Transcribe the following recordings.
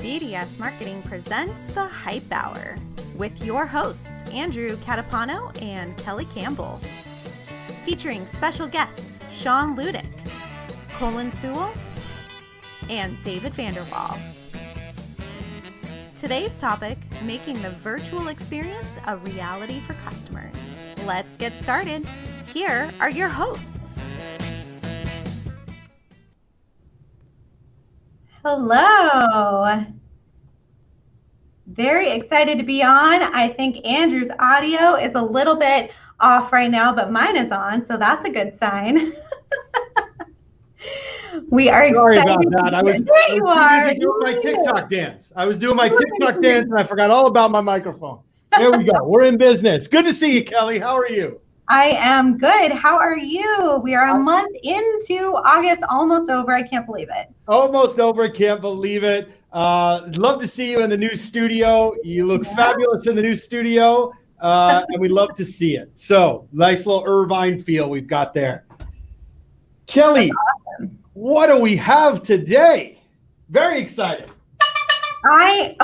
BDS Marketing presents the Hype Hour with your hosts, Andrew Catapano and Kelly Campbell. Featuring special guests, Sean Ludick, Colin Sewell, and David Vanderwaal. Today's topic, making the virtual experience a reality for customers. Let's get started. Here are your hosts. Hello. Very excited to be on. I think Andrew's audio is a little bit off right now, but mine is on, so that's a good sign. We are Sorry excited. about that. I was doing my TikTok dance. I was doing my TikTok dance and I forgot all about my microphone. There we go. We're in business. Good to see you, Kelly. How are you? I am good. How are you? We are a month into August, almost over. I can't believe it. Almost over. Can't believe it. Love to see you in the new studio. You look fabulous in the new studio, and we love to see it. So nice little Irvine feel we've got there. Kelly, awesome. What do we have today? Very excited. I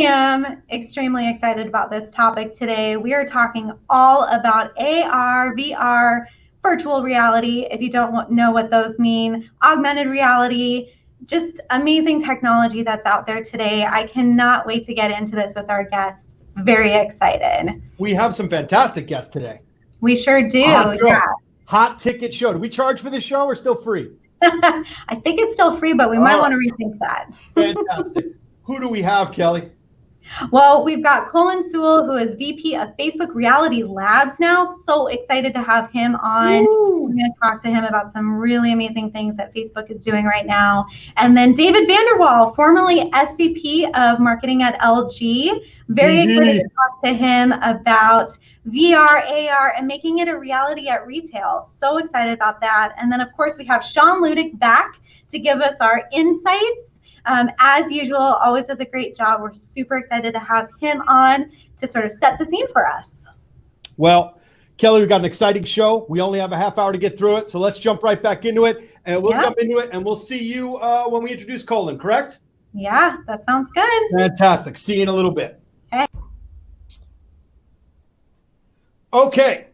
am extremely excited about this topic today. We are talking all about AR, VR, virtual reality. If you don't know what those mean, augmented reality, just amazing technology that's out there today. I cannot wait to get into this with our guests. Very excited. We have some fantastic guests today. We sure do. Yeah. Hot ticket show. Do we charge for this show or still free? I think it's still free, but we might want to rethink that. Fantastic. Who do we have, Kelly? Well, we've got Colin Sewell, who is VP of Facebook Reality Labs now. So excited to have him on. We're going to talk to him about some really amazing things that Facebook is doing right now. And then David Vanderwaal, formerly SVP of Marketing at LG. Very excited to talk to him about VR, AR, and making it a reality at retail. So excited about that. And then, of course, we have Sean Ludick back to give us our insights. As usual, always does a great job. We're super excited to have him on to sort of set the scene for us. Well, Kelly, we've got an exciting show. We only have a half hour to get through it, so let's jump right back into it. And we'll jump into it, and we'll see you when we introduce Colin, correct? Yeah, that sounds good. Fantastic. See you in a little bit. Okay. Okay.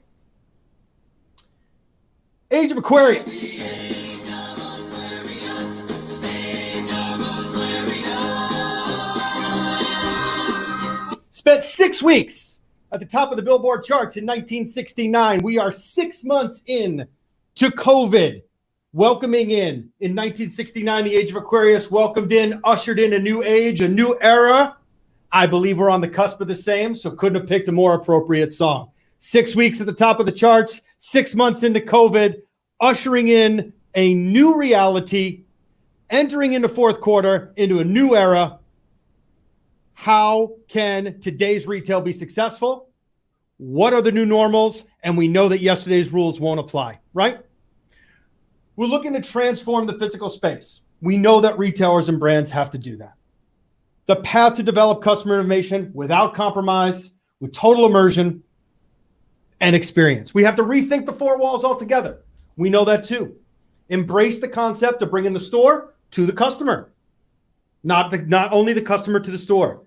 Age of Aquarius. Spent 6 weeks at the top of the Billboard charts in 1969. We are 6 months in to COVID. Welcoming in 1969, the Age of Aquarius welcomed in, ushered in a new age, a new era. I believe we're on the cusp of the same, so couldn't have picked a more appropriate song. 6 weeks at the top of the charts, 6 months into COVID, ushering in a new reality, entering into fourth quarter, into a new era. How can today's retail be successful? What are the new normals? And we know that yesterday's rules won't apply, right? We're looking to transform the physical space. We know that retailers and brands have to do that. The path to develop customer information without compromise, with total immersion and experience. We have to rethink the four walls altogether. We know that too. Embrace the concept of bringing the store to the customer, not only the customer to the store.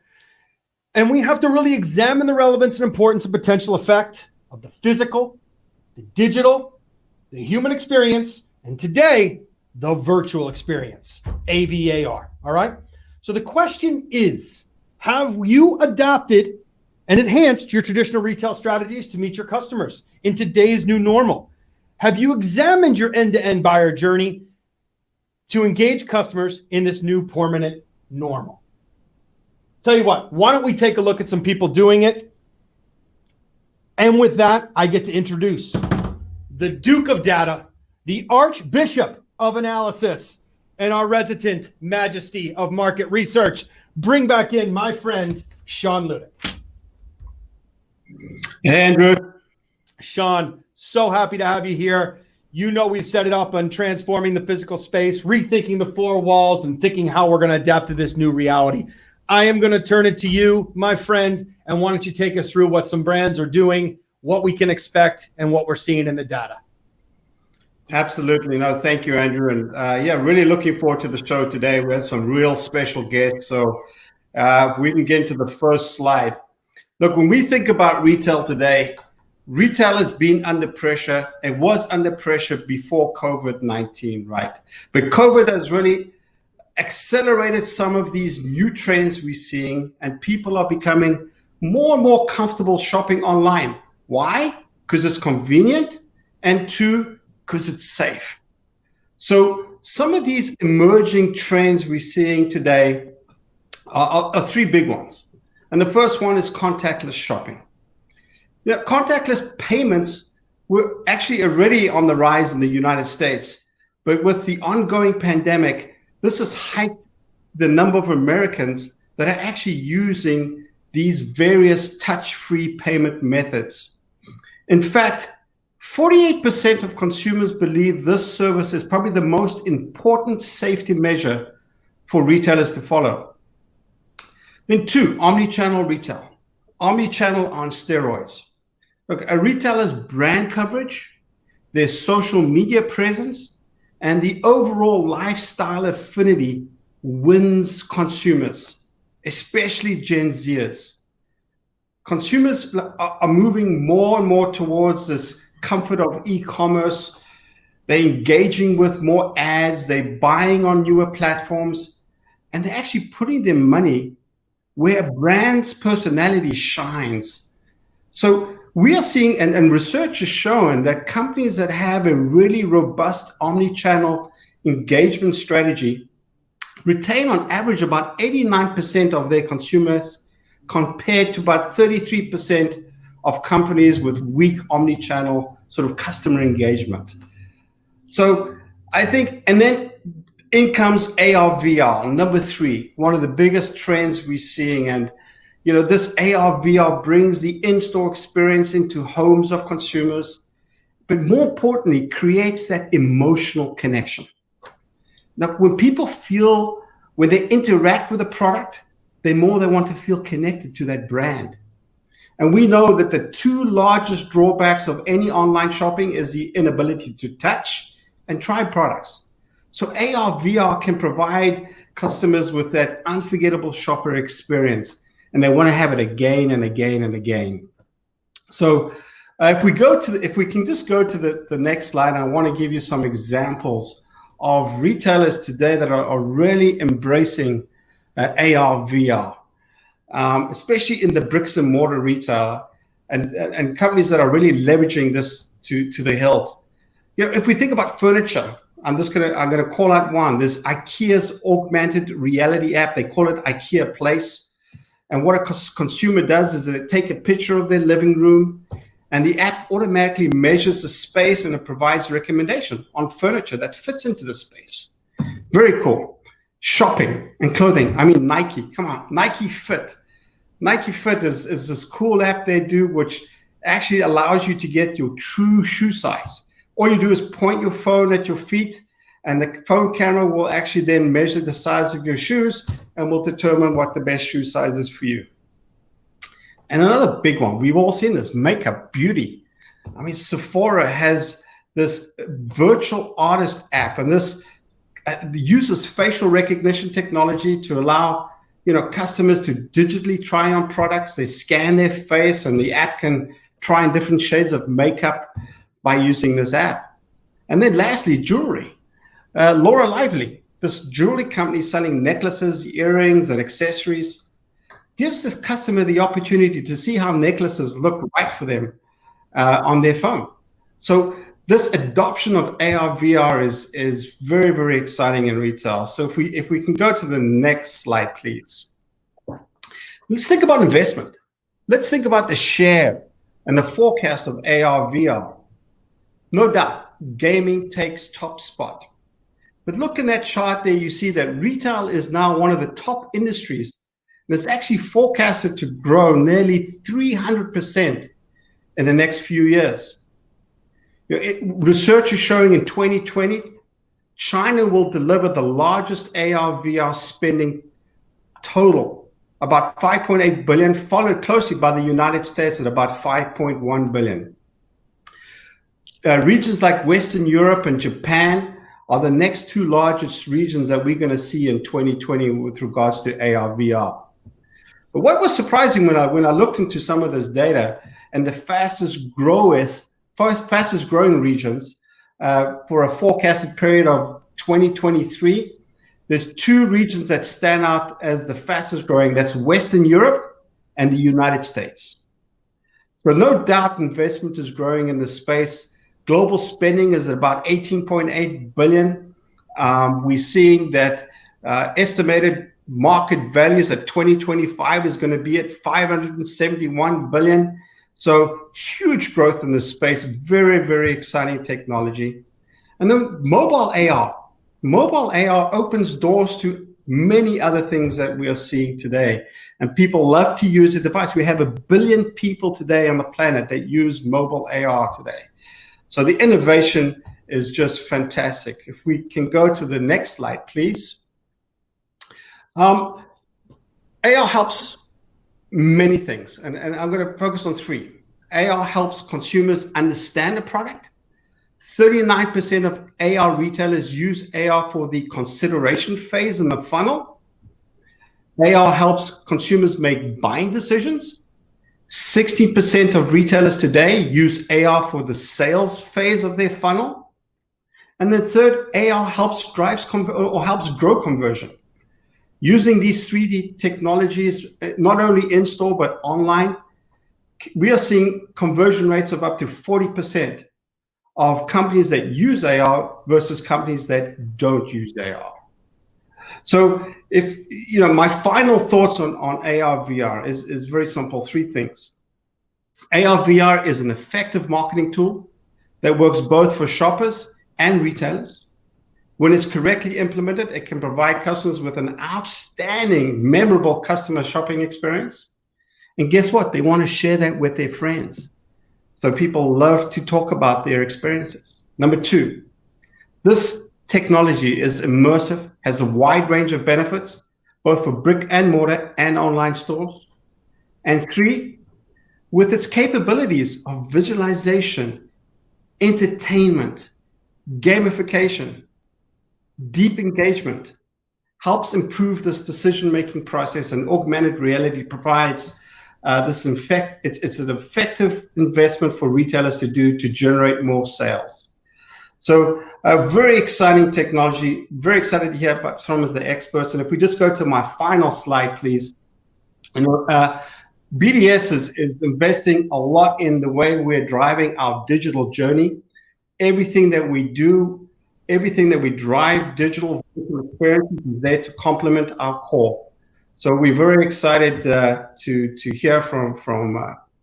And we have to really examine the relevance and importance and potential effect of the physical, the digital, the human experience, and today, the virtual experience, AVAR, all right? So the question is, have you adopted and enhanced your traditional retail strategies to meet your customers in today's new normal? Have you examined your end-to-end buyer journey to engage customers in this new permanent normal? Tell you what, why don't we take a look at some people doing it? And with that, I get to introduce the Duke of Data, the Archbishop of Analysis, and our resident Majesty of Market Research. Bring back in my friend, Sean Ludick. Hey, Andrew. Sean, so happy to have you here. You know we've set it up on transforming the physical space, rethinking the four walls, and thinking how we're going to adapt to this new reality. I am going to turn it to you, my friend, and why don't you take us through what some brands are doing, what we can expect, and what we're seeing in the data. Absolutely. No, thank you, Andrew. And yeah, really looking forward to the show today. We have some real special guests. So if we can get into the first slide. Look, when we think about retail today, retail has been under pressure. It was under pressure before COVID-19, right? But COVID has really accelerated some of these new trends we're seeing, and people are becoming more and more comfortable shopping online. Why? Because it's convenient, and two, because it's safe. So some of these emerging trends we're seeing today are three big ones. And the first one is contactless shopping. Contactless payments were actually already on the rise in the United States, but with the ongoing pandemic, this has hiked the number of Americans that are actually using these various touch-free payment methods. In fact, 48% of consumers believe this service is probably the most important safety measure for retailers to follow. Then two, omni-channel retail. Omni-channel on steroids. Look, a retailer's brand coverage, their social media presence, and the overall lifestyle affinity wins consumers, especially Gen Zers. Consumers are moving more and more towards this comfort of e-commerce. They're engaging with more ads, they're buying on newer platforms, and they're actually putting their money where a brand's personality shines. So we are seeing, and research has shown that companies that have a really robust omni-channel engagement strategy retain on average about 89% of their consumers, compared to about 33% of companies with weak omni-channel sort of customer engagement. So I think, and then in comes AR/VR, number three, one of the biggest trends we're seeing. And this AR/VR brings the in-store experience into homes of consumers, but more importantly, creates that emotional connection. Now, when they interact with a product, they want to feel connected to that brand. And we know that the two largest drawbacks of any online shopping is the inability to touch and try products. So AR/VR can provide customers with that unforgettable shopper experience, and they want to have it again and again and again. So if we can just go to the next slide, I want to give you some examples of retailers today that are really embracing AR/VR, especially in the bricks and mortar retail, and companies that are really leveraging this to the hilt. If we think about furniture, I'm gonna call out one. There's IKEA's augmented reality app. They call it IKEA Place. And what a consumer does is that they take a picture of their living room, and the app automatically measures the space, and it provides recommendation on furniture that fits into the space. Very cool. Shopping and clothing. I mean, Nike, come on, Nike Fit. Nike Fit is this cool app they do, which actually allows you to get your true shoe size. All you do is point your phone at your feet, and the phone camera will actually then measure the size of your shoes and will determine what the best shoe size is for you. And another big one, we've all seen this, makeup, beauty. I mean, Sephora has this virtual artist app, and this uses facial recognition technology to allow customers to digitally try on products. They scan their face, and the app can try on different shades of makeup by using this app. And then lastly, jewelry. Laura Lively, this jewelry company selling necklaces, earrings, and accessories, gives the customer the opportunity to see how necklaces look right for them on their phone. So this adoption of AR/VR is very, very exciting in retail. So if we can go to the next slide, please. Let's think about investment. Let's think about the share and the forecast of AR/VR. No doubt, gaming takes top spot. But look in that chart there, you see that retail is now one of the top industries, and it's actually forecasted to grow nearly 300% in the next few years. Research is showing in 2020, China will deliver the largest AR/VR spending total, about 5.8 billion, followed closely by the United States at about 5.1 billion. Regions like Western Europe and Japan are the next two largest regions that we're going to see in 2020 with regards to AR, VR. But what was surprising when I looked into some of this data and the fastest growing regions for a forecasted period of 2023, there's two regions that stand out as the fastest growing. That's Western Europe and the United States. So no doubt investment is growing in this space. Global spending is about 18.8 billion. We're seeing that estimated market values at 2025 is going to be at 571 billion. So huge growth in this space, very, very exciting technology. And then mobile AR. Mobile AR opens doors to many other things that we are seeing today. And people love to use the device. We have 1 billion people today on the planet that use mobile AR today. So the innovation is just fantastic. If we can go to the next slide, please. AR helps many things, and I'm going to focus on three. AR helps consumers understand the product. 39% of AR retailers use AR for the consideration phase in the funnel. AR helps consumers make buying decisions. 60% of retailers today use AR for the sales phase of their funnel. And then third, AR helps grow conversion. Using these 3D technologies, not only in store, but online, we are seeing conversion rates of up to 40% of companies that use AR versus companies that don't use AR. So if, my final thoughts on AR VR is very simple, three things. AR VR is an effective marketing tool that works both for shoppers and retailers. When it's correctly implemented, it can provide customers with an outstanding, memorable customer shopping experience. And guess what? They want to share that with their friends. So people love to talk about their experiences. Number two, this technology is immersive, has a wide range of benefits, both for brick and mortar and online stores. And three, with its capabilities of visualization, entertainment, gamification, deep engagement, helps improve this decision-making process, and augmented reality provides it's an effective investment for retailers to generate more sales. So a very exciting technology, very excited to hear from as the experts. And if we just go to my final slide, please. BDS is investing a lot in the way we're driving our digital journey. Everything that we do, everything that we drive, digital experiences is there to complement our core. So we're very excited to hear from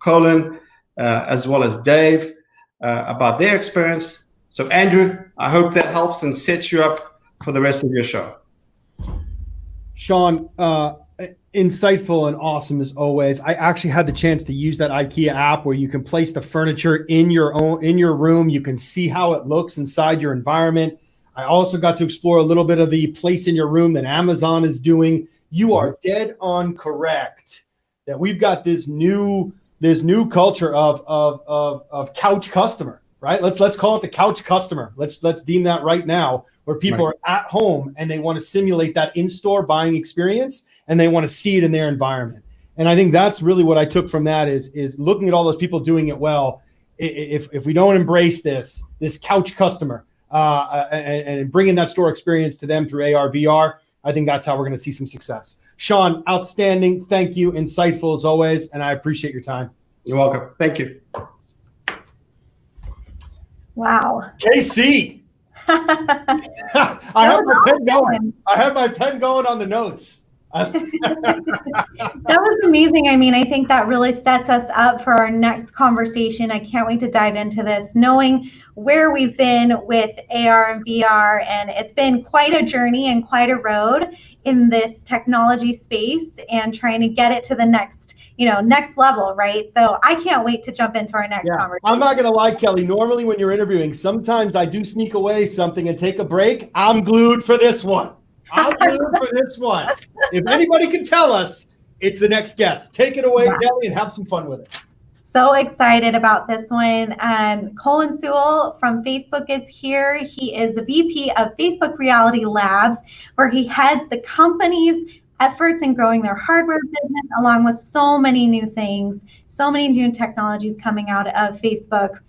Colin as well as Dave about their experience. So Andrew, I hope that helps and sets you up for the rest of your show. Sean, insightful and awesome as always. I actually had the chance to use that IKEA app where you can place the furniture in your room. You can see how it looks inside your environment. I also got to explore a little bit of the place in your room that Amazon is doing. You are dead on correct that we've got this new culture of couch customer, right? Let's call it the couch customer. Let's deem that right now, where people are at home and they want to simulate that in-store buying experience and they want to see it in their environment. And I think that's really what I took from that is looking at all those people doing it well. If we don't embrace this couch customer and bringing that store experience to them through AR, VR, I think that's how we're going to see some success. Sean, outstanding. Thank you. Insightful as always. And I appreciate your time. You're welcome. Thank you. Wow. KC. I have my pen going. I have my pen going on the notes. That was amazing. I mean, I think that really sets us up for our next conversation. I can't wait to dive into this, knowing where we've been with AR and VR, and it's been quite a journey and quite a road in this technology space and trying to get it to the next level, right? So I can't wait to jump into our next conversation. I'm not going to lie, Kelly. Normally when you're interviewing, sometimes I do sneak away something and take a break. I'm glued for this one. If anybody can tell us, it's the next guest. Take it away, Kelly, and have some fun with it. So excited about this one. Colin Sewell from Facebook is here. He is the VP of Facebook Reality Labs, where he heads the company's efforts in growing their hardware business, along with so many new things, so many new technologies coming out of Facebook.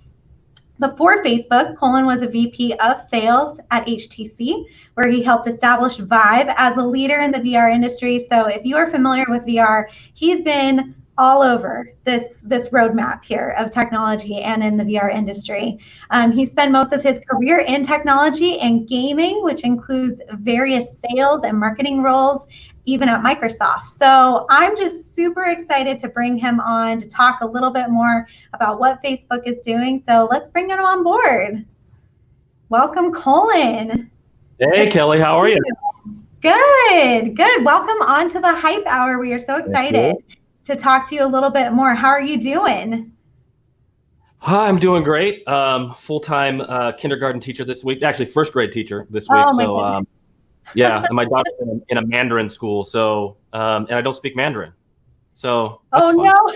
Before Facebook, Colin was a VP of sales at HTC, where he helped establish Vive as a leader in the VR industry. So if you are familiar with VR, he's been all over this roadmap here of technology and in the VR industry. He spent most of his career in technology and gaming, which includes various sales and marketing roles, even at Microsoft. So I'm just super excited to bring him on to talk a little bit more about what Facebook is doing. So let's bring him on board. Welcome, Colin. Hey, Kelly, how are you? Good. Welcome on to the Hype Hour. We are so excited to talk to you a little bit more. How are you doing? Hi, I'm doing great. Full-time kindergarten teacher this week. Actually, first grade teacher this week. Oh, yeah, and my daughter's in a Mandarin school, so and I don't speak Mandarin, so that's fun. No.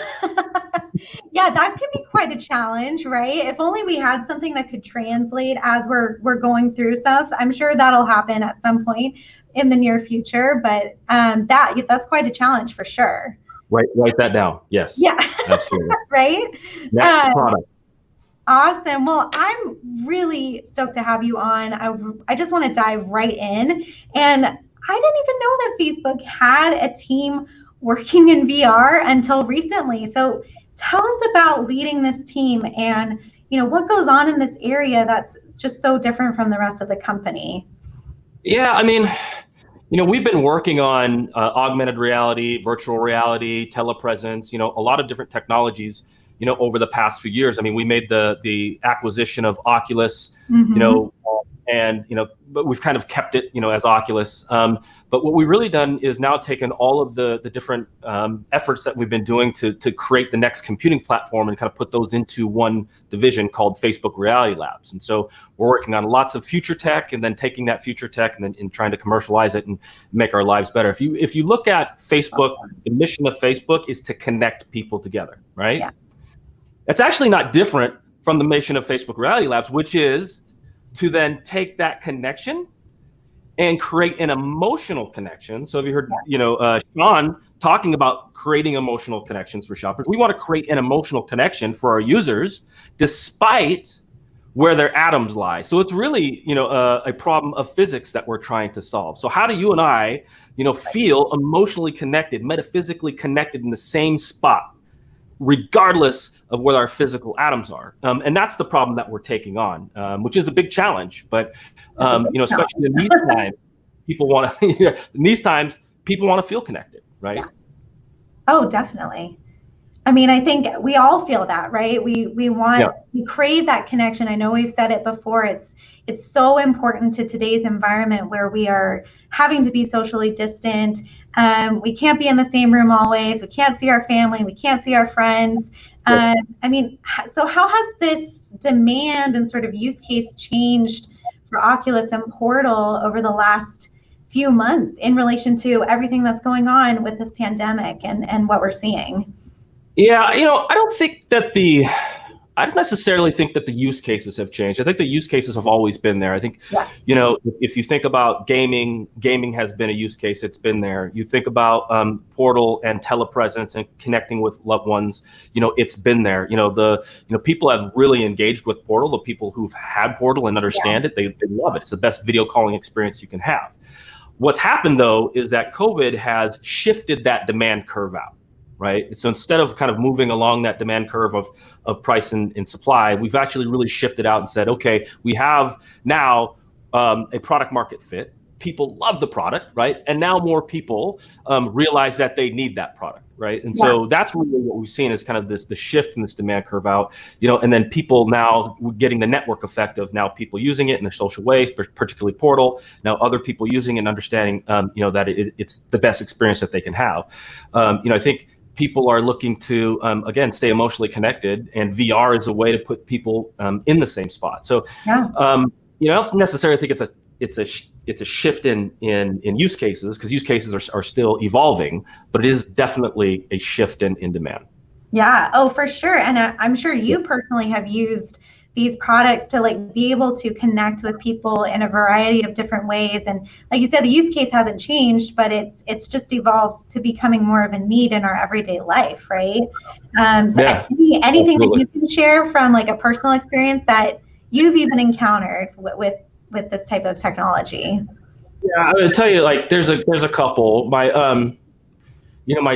Yeah, that can be quite a challenge, right? If only we had something that could translate as we're going through stuff. I'm sure that'll happen at some point in the near future, but that's quite a challenge for sure. Write that down. Yes. Yeah. Absolutely. Right. Next product. Awesome. Well, I'm really stoked to have you on. I just want to dive right in. And I didn't even know that Facebook had a team working in VR until recently. So tell us about leading this team and, what goes on in this area that's just so different from the rest of the company. Yeah, I mean, we've been working on augmented reality, virtual reality, telepresence, a lot of different technologies, over the past few years. I mean, we made the acquisition of Oculus, and but we've kind of kept it, as Oculus. But what we've really done is now taken all of the different efforts that we've been doing to create the next computing platform and kind of put those into one division called Facebook Reality Labs. And so we're working on lots of future tech, and then taking that future tech and then trying to commercialize it and make our lives better. If you look at Facebook, the mission of Facebook is to connect people together, right? Yeah. It's actually not different from the mission of Facebook Reality Labs, which is to then take that connection and create an emotional connection. So have you heard, Sean talking about creating emotional connections for shoppers? We want to create an emotional connection for our users, despite where their atoms lie. So it's really, a problem of physics that we're trying to solve. So how do you and I, feel emotionally connected, metaphysically connected in the same spot, regardless of where our physical atoms are? And that's the problem that we're taking on, which is a big challenge. But, especially in these times, people want to feel connected, right? Yeah. Oh, definitely. I mean, I think we all feel that, right? We crave that connection. I know we've said it before. It's so important to today's environment where we are having to be socially distant. We can't be in the same room always. We can't see our family. We can't see our friends. I mean, so how has this demand and sort of use case changed for Oculus and Portal over the last few months in relation to everything that's going on with this pandemic and what we're seeing? Yeah, I don't necessarily think that the use cases have changed. I think the use cases have always been there. I think, if you think about gaming has been a use case. It's been there. You think about Portal and telepresence and connecting with loved ones. It's been there. People have really engaged with Portal. The people who've had Portal and understand it, they love it. It's the best video calling experience you can have. What's happened though is that COVID has shifted that demand curve out. Right. So instead of kind of moving along that demand curve of price and supply, we've actually really shifted out and said, okay, we have now a product market fit. People love the product, right? And now more people realize that they need that product, right? And so that's really what we've seen is kind of the shift in this demand curve out, and then people now getting the network effect of now people using it in their social ways, particularly Portal. Now other people using it and understanding, that it's the best experience that they can have. I think people are looking to, again, stay emotionally connected, and VR is a way to put people in the same spot. So, I don't necessarily think it's a shift in use cases, because use cases are still evolving, but it is definitely a shift in demand. Yeah. Oh, for sure. And I'm sure you personally have used these products to like be able to connect with people in a variety of different ways. And like you said, the use case hasn't changed, but it's just evolved to becoming more of a need in our everyday life, right? Anything that you can share from like a personal experience that you've even encountered with this type of technology? Yeah, I'm gonna tell you, like, there's a couple. My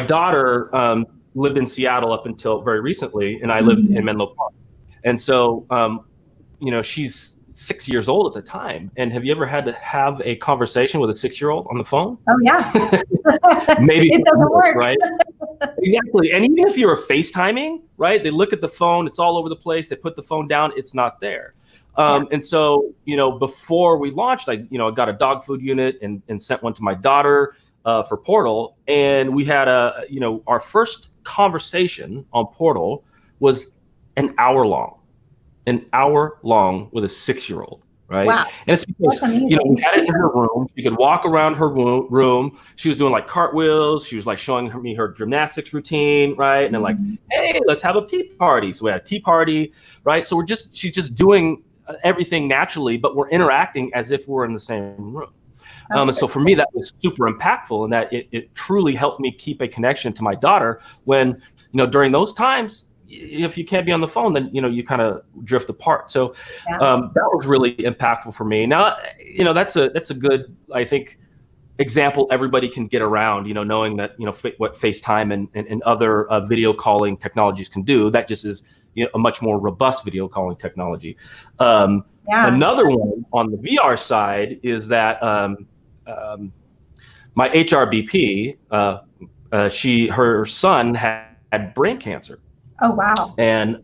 daughter lived in Seattle up until very recently, and I lived in Menlo Park. And so, she's 6 years old at the time. And have you ever had to have a conversation with a 6-year-old on the phone? Oh, yeah. Maybe it doesn't work, right? Exactly. And even if you were FaceTiming, right, they look at the phone, it's all over the place. They put the phone down, it's not there. And so, before we launched, I got a dog food unit and sent one to my daughter for Portal. And we had our first conversation on Portal was an hour long with a 6-year-old. Right. Wow. And it's because, we had it in her room. She could walk around her room. She was doing like cartwheels. She was like showing me her gymnastics routine. Right. And then like, hey, let's have a tea party. So we had a tea party. Right. So she's just doing everything naturally, but we're interacting as if we're in the same room. And so for me, that was super impactful, and that it truly helped me keep a connection to my daughter when, during those times, if you can't be on the phone, then, you kind of drift apart. So that was really impactful for me. Now, that's a good, I think, example everybody can get around, knowing that, what FaceTime and other video calling technologies can do. That just is a much more robust video calling technology. Another one on the VR side is that my HRBP, her son had brain cancer. Oh, wow. And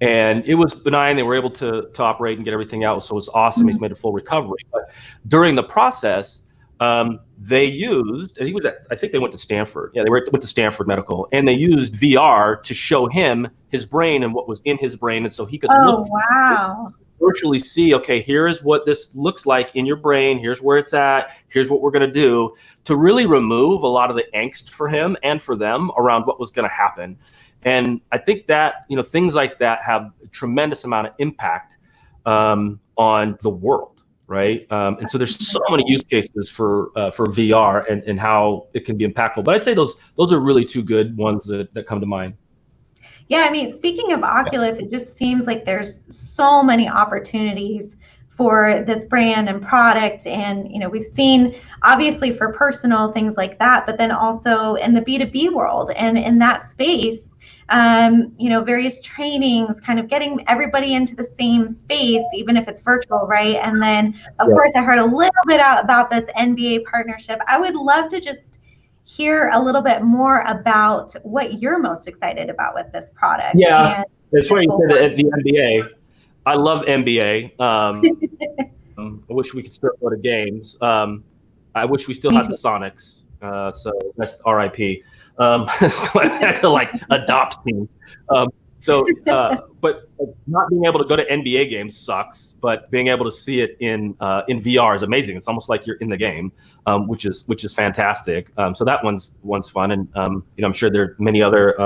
and it was benign. They were able to operate and get everything out. So it was awesome. He's made a full recovery. But during the process, they used, and I think they went to Stanford. Yeah, went to Stanford Medical, and they used VR to show him his brain and what was in his brain. And so he could virtually see, okay, here's what this looks like in your brain. Here's where it's at. Here's what we're going to do to really remove a lot of the angst for him and for them around what was going to happen. And I think that, things like that have a tremendous amount of impact on the world, right? And so there's so many use cases for VR and how it can be impactful. But I'd say those are really two good ones that come to mind. Yeah, I mean, speaking of Oculus, it just seems like there's so many opportunities for this brand and product. And, we've seen obviously for personal things like that, but then also in the B2B world and in that space, various trainings, kind of getting everybody into the same space, even if it's virtual, right? And then, of course, I heard a little bit about this NBA partnership. I would love to just hear a little bit more about what you're most excited about with this product. Yeah, that's why you said the NBA. I love NBA. I wish we could still go to games. I wish we still had the Sonics. So that's RIP. So I had to adopt team. But not being able to go to NBA games sucks. But being able to see it in VR is amazing. It's almost like you're in the game, which is fantastic. So that one's fun, and I'm sure there are many other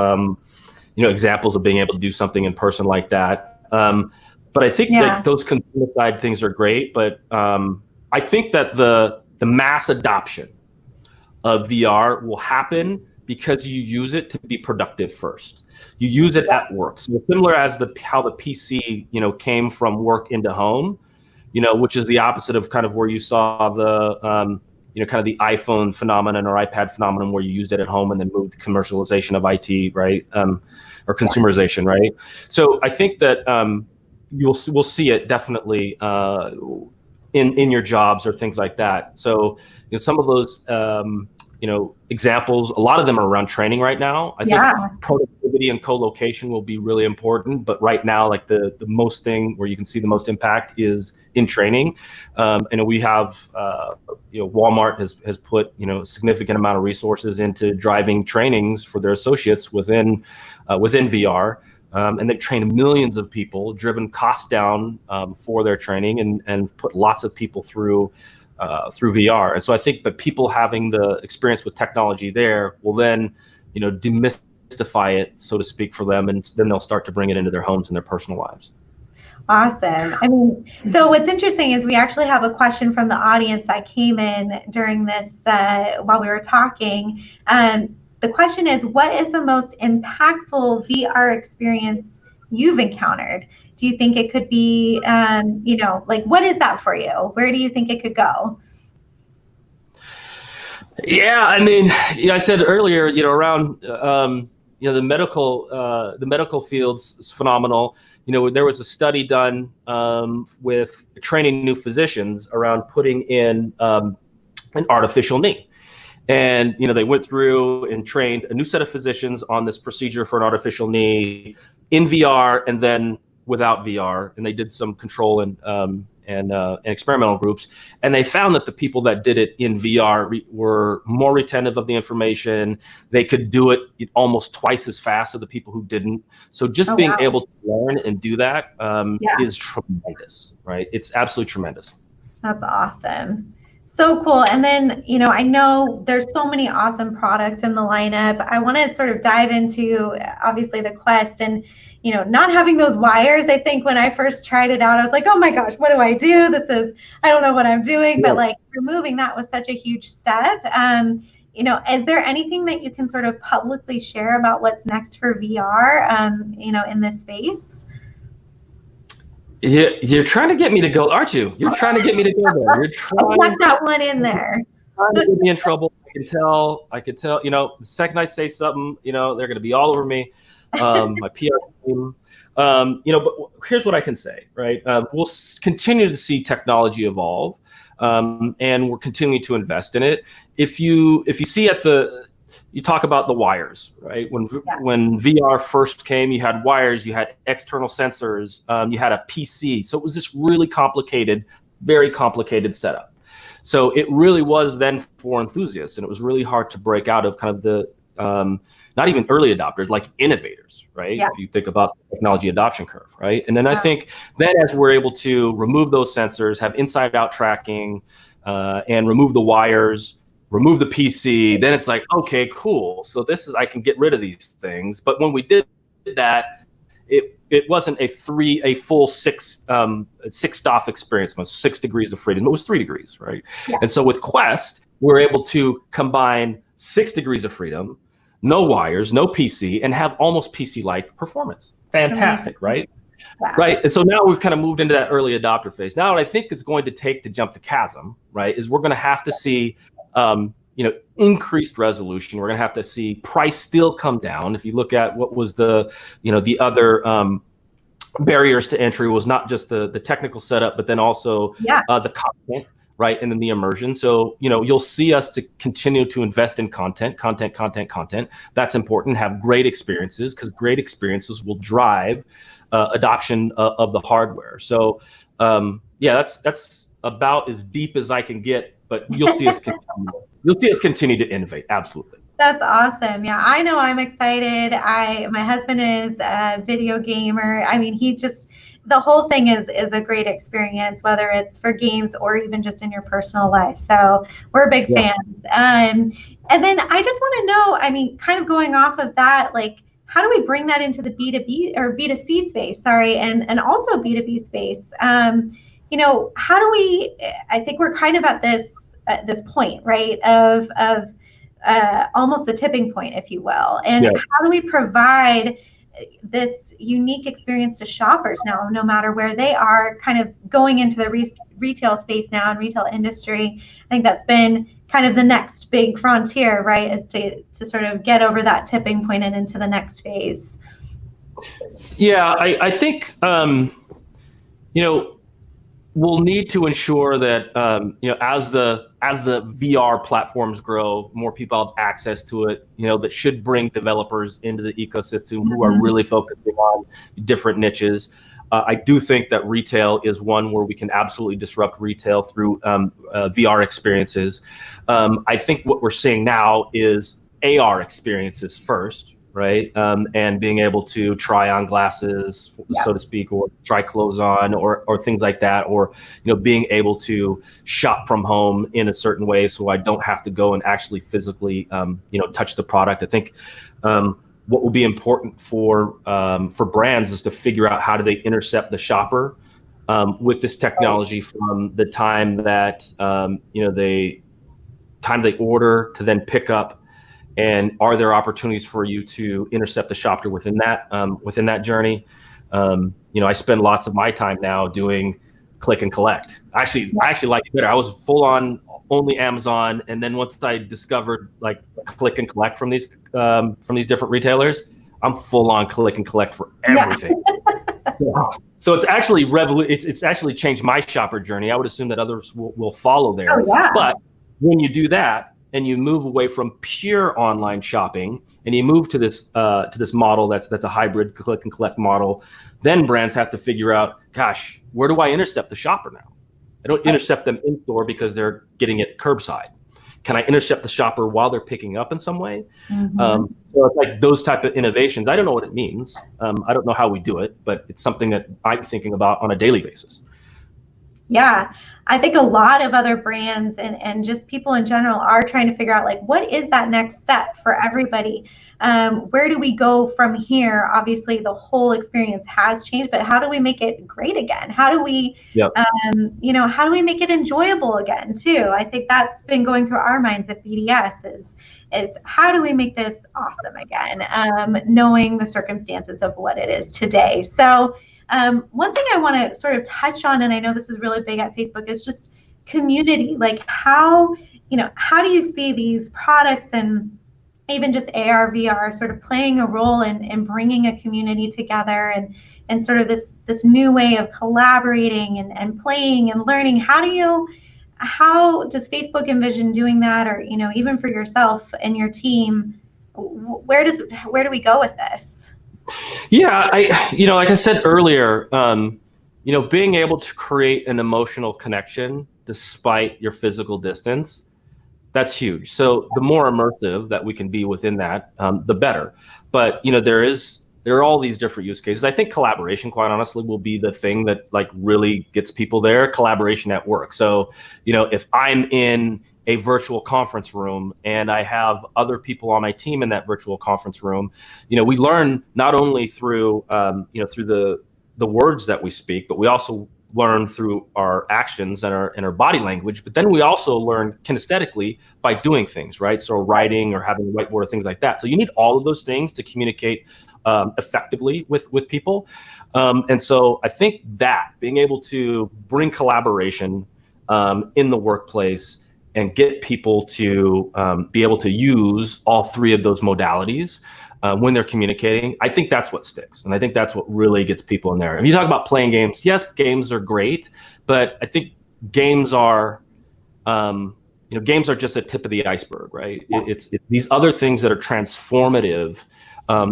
examples of being able to do something in person like that. But I think that those consumer side things are great. But I think that the mass adoption of VR will happen because you use it to be productive first. You use it at work. So similar as how the PC, came from work into home, which is the opposite of kind of where you saw the, kind of the iPhone phenomenon or iPad phenomenon where you used it at home and then moved to commercialization of IT, right? Or consumerization, right? So I think that we'll see it definitely in your jobs or things like that. So some of those, examples, a lot of them are around training right now. I think productivity and co-location will be really important, but right now, the most thing where you can see the most impact is in training. And we have, Walmart has put, a significant amount of resources into driving trainings for their associates within VR. And they train millions of people, driven costs down for their training and put lots of people through VR. And so I think that people having the experience with technology there will then, demystify it, so to speak, for them, and then they'll start to bring it into their homes and their personal lives. Awesome. I mean, so what's interesting is we actually have a question from the audience that came in during this while we were talking. The question is, what is the most impactful VR experience you've encountered? Do you think it could be, like, what is that for you? Where do you think it could go? Yeah, I mean, I said earlier, around, the medical fields is phenomenal. There was a study done with training new physicians around putting in an artificial knee. And, they went through and trained a new set of physicians on this procedure for an artificial knee in VR and then without VR. And they did some control and experimental groups. And they found that the people that did it in VR were more retentive of the information. They could do it almost twice as fast as the people who didn't. So just being able to learn and do that is tremendous, right? It's absolutely tremendous. That's awesome. So cool. And then, I know there's so many awesome products in the lineup. I want to sort of dive into, obviously, the Quest and, not having those wires. I think when I first tried it out, I was like, oh my gosh, what do I do? I don't know what I'm doing. Yeah. But like removing that was such a huge step. Is there anything that you can sort of publicly share about what's next for VR, in this space? You're trying to get me to go, aren't you? You're trying to get me to go there. You're trying. I'll that one in there. Trying to get me in trouble. I can tell. The second I say something, they're going to be all over me. My PR team. But here's what I can say, right? We'll continue to see technology evolve, and we're continuing to invest in it. If you see you talk about the wires, right? When VR first came, you had wires, you had external sensors, you had a PC. So it was this really complicated, very complicated setup. So it really was then for enthusiasts, and it was really hard to break out of kind of the, not even early adopters, like innovators, right? Yeah. If you think about the technology adoption curve, right? And then I think that as we're able to remove those sensors, have inside-out tracking, and remove the wires, remove the PC, then it's like, okay, cool. So I can get rid of these things. But when we did that, it wasn't a full six DOF experience, 6 degrees of freedom. It was 3 degrees, right? Yeah. And so with Quest, we're able to combine 6 degrees of freedom, no wires, no PC, and have almost PC-like performance. Fantastic, right? Wow. Right. And so now we've kind of moved into that early adopter phase. Now what I think it's going to take to jump the chasm, right, is we're going to have to see increased resolution. We're going to have to see price still come down. If you look at what was the other barriers to entry was not just the technical setup, but then also the content, right? And then the immersion. So, you'll see us to continue to invest in content. That's important. Have great experiences, because great experiences will drive adoption of the hardware. So, that's about as deep as I can get, but you'll see us continue. You'll see us continue to innovate. Absolutely. That's awesome. Yeah, I know I'm excited. My husband is a video gamer. I mean, the whole thing is a great experience, whether it's for games or even just in your personal life. So we're big fans. And then I just want to know, I mean, kind of going off of that, like, how do we bring that into the B2B or B2C space, and also B2B space? How do we, I think we're kind of at this point, right, of almost the tipping point, if you will. And how do we provide this unique experience to shoppers now, no matter where they are, kind of going into the retail space now and retail industry? I think that's been kind of the next big frontier, right, is to sort of get over that tipping point and into the next phase. Yeah, I think, we'll need to ensure that, as the VR platforms grow, more people have access to it, that should bring developers into the ecosystem who are really focusing on different niches. I do think that retail is one where we can absolutely disrupt retail through VR experiences. I think what we're seeing now is AR experiences first, right? And being able to try on glasses, so to speak, or try clothes on, or things like that, or being able to shop from home in a certain way, so I don't have to go and actually physically touch the product. I think what will be important for brands is to figure out how do they intercept the shopper with this technology from the time that they order to then pick up, and are there opportunities for you to intercept the shopper within that journey? I spend lots of my time now doing click and collect. I actually like it better. I was full on only Amazon, and then once I discovered like click and collect from these different retailers, I'm full on click and collect for everything. Yeah. So it's actually it's actually changed my shopper journey. I would assume that others will follow there. Oh, yeah. But when you do that and you move away from pure online shopping and you move to this model that's a hybrid click and collect model, then brands have to figure out, gosh, where do I intercept the shopper now? I don't intercept them in store because they're getting it curbside. Can I intercept the shopper while they're picking up in some way? So it's like those type of innovations. I don't know what it means. I don't know how we do it, but it's something that I'm thinking about on a daily basis. Yeah, I think a lot of other brands and just people in general are trying to figure out, like, what is that next step for everybody? Where do we go from here? Obviously, the whole experience has changed, but how do we make it great again? How do we, how do we make it enjoyable again too? I think that's been going through our minds at BDS is how do we make this awesome again, knowing the circumstances of what it is today. So one thing I want to sort of touch on, and I know this is really big at Facebook, is just community. Like how do you see these products and even just AR, VR sort of playing a role in bringing a community together and sort of this new way of collaborating and playing and learning? How does Facebook envision doing that? Or, even for yourself and your team, where do we go with this? Yeah, like I said earlier, being able to create an emotional connection despite your physical distance, that's huge. So the more immersive that we can be within that, the better. But there are all these different use cases. I think collaboration, quite honestly, will be the thing that like really gets people there. Collaboration at work. So if I'm in a virtual conference room and I have other people on my team in that virtual conference room, we learn not only through through the words that we speak, but we also learn through our actions and our body language. But then we also learn kinesthetically by doing things, right? So writing or having a whiteboard or things like that. So you need all of those things to communicate effectively with people. And so I think that being able to bring collaboration in the workplace and get people to be able to use all three of those modalities when they're communicating, I think that's what sticks. And I think that's what really gets people in there. If you talk about playing games, yes, games are great, but I think games are just a tip of the iceberg, right? Yeah. It's these other things that are transformative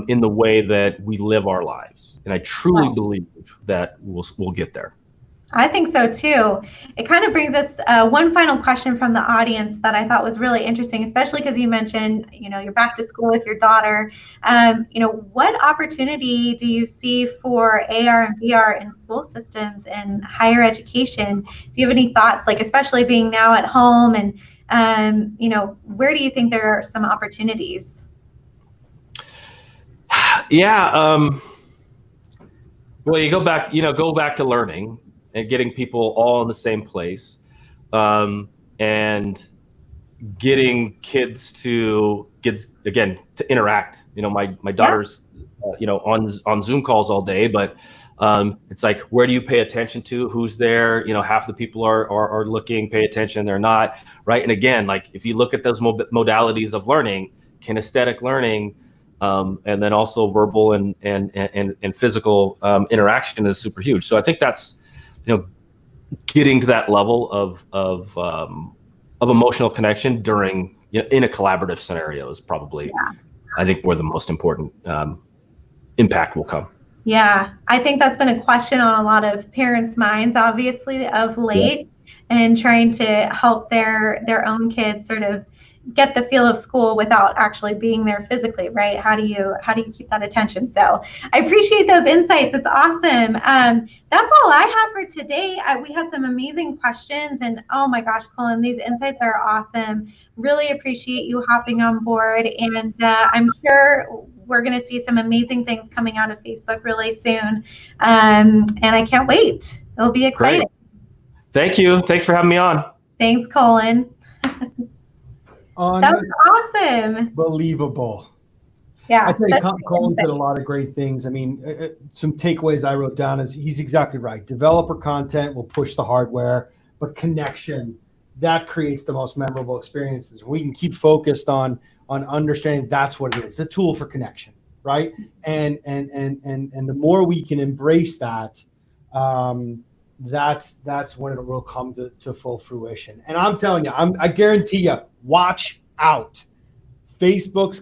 in the way that we live our lives. And I truly believe that we'll get there. I think so too. It kind of brings us one final question from the audience that I thought was really interesting, especially because you mentioned, you're back to school with your daughter. What opportunity do you see for AR and VR in school systems and higher education? Do you have any thoughts, like especially being now at home and, where do you think there are some opportunities? Yeah. Well, you go back to learning and getting people all in the same place, and getting kids to interact. My daughter's on Zoom calls all day, but it's like, where do you pay attention to? Who's there? Half the people are looking, pay attention, they're not, right? And again, like if you look at those modalities of learning, kinesthetic learning, and then also verbal and physical interaction is super huge. So I think that's getting to that level of emotional connection during in a collaborative scenario is probably, I think, where the most important impact will come. Yeah, I think that's been a question on a lot of parents' minds, obviously, of late, and trying to help their own kids sort of get the feel of school without actually being there physically, right? How do you keep that attention? So I appreciate those insights. It's awesome. That's all I have for today. We had some amazing questions, and oh my gosh, Colin, these insights are awesome. Really appreciate you hopping on board, and I'm sure we're going to see some amazing things coming out of Facebook really soon. And I can't wait. It'll be exciting. Great. Thank you. Thanks for having me on. Thanks, Colin. That was awesome. Unbelievable. Yeah. I tell you, Colin said a lot of great things. I mean, some takeaways I wrote down is he's exactly right. Developer content will push the hardware, but connection, that creates the most memorable experiences. We can keep focused on understanding that's what it is, a tool for connection, right? And the more we can embrace that, that's when it will come to full fruition. And I'm telling you, I guarantee you, watch out. Facebook's,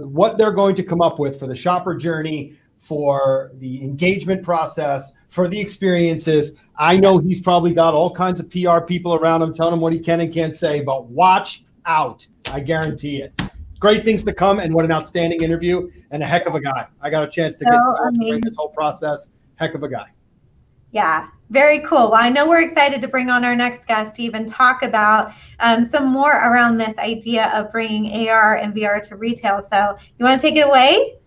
what they're going to come up with for the shopper journey, for the engagement process, for the experiences. I know he's probably got all kinds of PR people around him telling him what he can and can't say, but watch out. I guarantee it. Great things to come, and what an outstanding interview, and a heck of a guy. I got a chance to get to bring this whole process. Heck of a guy. Yeah, very cool. Well, I know we're excited to bring on our next guest to even talk about some more around this idea of bringing AR and VR to retail. So you want to take it away?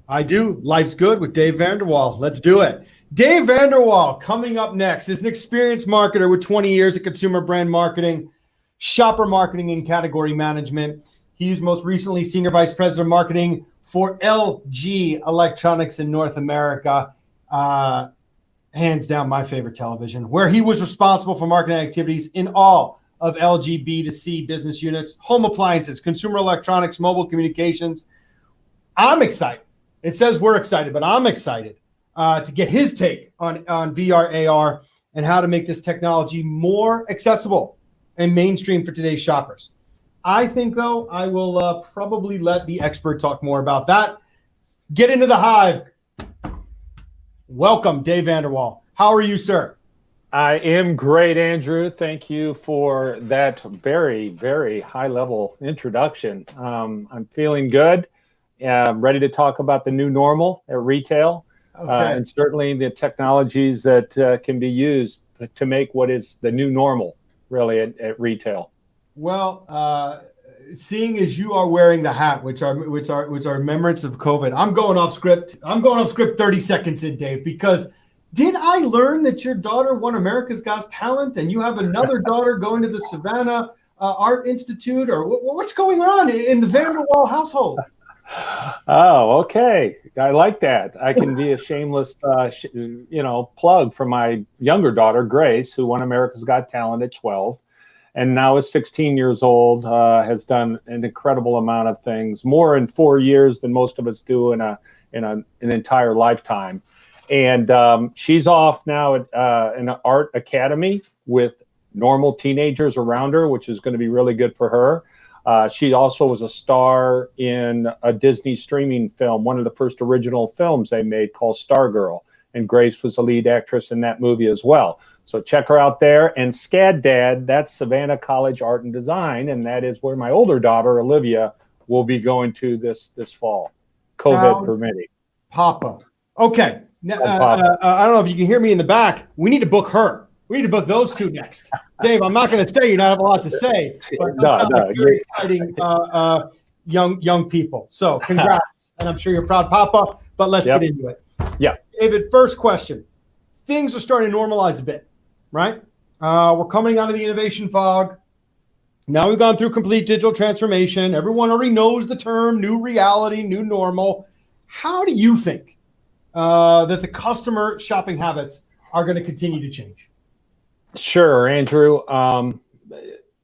I do. Life's Good with Dave Vanderwaal. Let's do it. Dave Vanderwaal coming up next is an experienced marketer with 20 years of consumer brand marketing, shopper marketing, and category management. He's most recently Senior Vice President of Marketing for LG Electronics in North America. Hands down my favorite television, where he was responsible for marketing activities in all of LG B2C business units, home appliances, consumer electronics, mobile communications. I'm excited. It says we're excited, but I'm excited to get his take on VR, AR, and how to make this technology more accessible and mainstream for today's shoppers. I think, though, I will probably let the expert talk more about that. Get into the hive. Welcome, Dave Vanderwaal. How are you, sir? I am great, Andrew. Thank you for that very, very high-level introduction. I'm feeling good. I'm ready to talk about the new normal at retail, and certainly the technologies that can be used to make what is the new normal, really, at retail. Well, seeing as you are wearing the hat, which are remembrance of COVID, I'm going off script. 30 seconds in, Dave, because did I learn that your daughter won America's Got Talent and you have another daughter going to the Savannah Art Institute, or what's going on in the Vanderwaal household? Oh, okay. I like that. I can be a shameless, plug for my younger daughter, Grace, who won America's Got Talent at 12. And now is 16 years old, has done an incredible amount of things, more in 4 years than most of us do in an entire lifetime. And she's off now at an art academy with normal teenagers around her, which is going to be really good for her. She also was a star in a Disney streaming film, one of the first original films they made called Stargirl. And Grace was the lead actress in that movie as well. So check her out there. And SCAD Dad, that's Savannah College Art and Design, and that is where my older daughter, Olivia, will be going to this fall, COVID permitting. Papa. Okay. Now, I don't know if you can hear me in the back. We need to book her. We need to book those two next. Dave, I'm not going to say you don't have a lot to say, but like very exciting young people. So congrats, and I'm sure you're proud, Papa, but let's get into it. Yeah. David, first question. Things are starting to normalize a bit, right? We're coming out of the innovation fog. Now we've gone through complete digital transformation. Everyone already knows the term new reality, new normal. How do you think that the customer shopping habits are going to continue to change? Sure, Andrew.